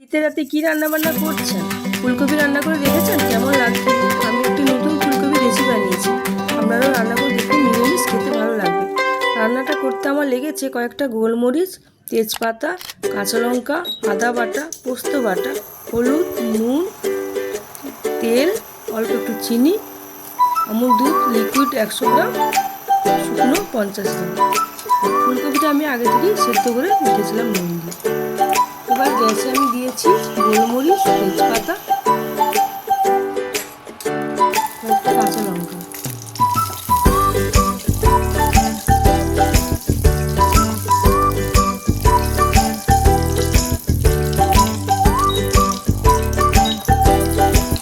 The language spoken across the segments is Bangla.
শীতের রাতে কি রান্না বান্না করছেন? ফুলকপি রান্না করে দেখেছেন কেমন লাগবে? আমি একটি নতুন ফুলকপি রেসিপি বানিয়েছি। আপনারাও রান্না করে দেখুন, নিরামিষ খেতে ভালো লাগবে। রান্নাটা করতে আমার লেগেছে কয়েকটা গোলমরিচ, তেজপাতা, কাঁচা লঙ্কা, আদা বাটা, পোস্ত বাটা, হলুদ, নুন, তেল, অল্প একটু চিনি, আমুল দুধ লিকুইড 100 গ্রাম, শুকনো 50 গ্রাম। ফুলকপিটা আমি আগে থেকেই সেদ্ধ করে রেখেছিলাম নুন দিয়ে। এবার গ্যাসে আমি দিয়েছি গোলমরিচ, তেজপাতা, কয়েকটা কাঁচা লঙ্কা।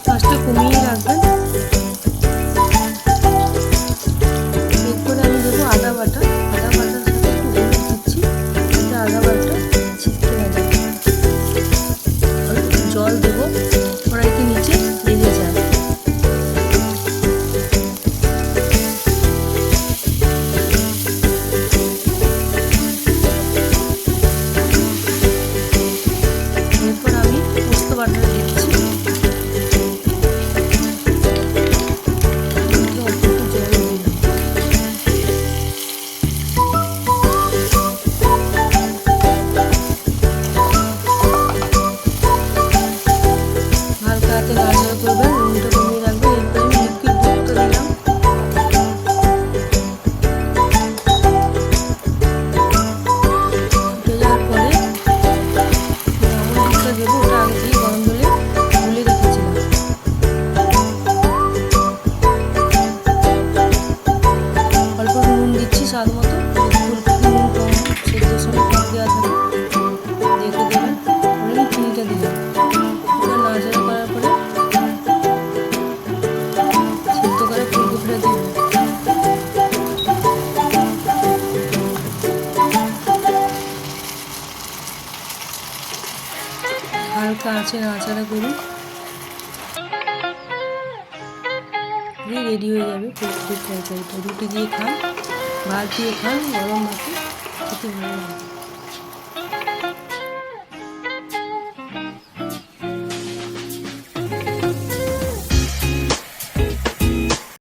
ফার্স্টে কমিয়ে রাখবেন। এরপরে আমি দেবো আদা বাটা। আদা বাটার সাথে একটু হলুদ দিচ্ছি, যাতে আদা বাটা ছিটকে না যায়। অল্প একটু জল দেবো, কড়াইতে নিচে লেগে যায়। এরপর আমি পোস্ত বাটাটা দিচ্ছি। হালকা হাতে নাড়াচাড়া করবেন, নুনটা কমিয়ে রাখবেন। এরপর আমি লিকুইড দুধটা দিলাম। ফুটে যাওয়ার পরে আমুল দুধটা দেবো, ওটা আগে থেকে গরম জলে গুলে রেখেছিলাম। অল্প নুন দিচ্ছি স্বাদ মতো। ফুলকপি নুন কম, সেদ্ধর সময় কম দেওয়া থাকে, দেখে দেবেন। আমি চিনিটা দিলাম। ওটা নাড়াচাড়া করার পরে সেদ্ধ করে ফুলকপিটা দিব। হালকা আঁচে নাড়াচাড়া করুন, রেডি হয়ে যাবে ফুলকপির তরকারিটা। রুটি দিয়ে খান, ভাত দিয়ে খান, গরম ভাতে খেতে ভালো লাগে।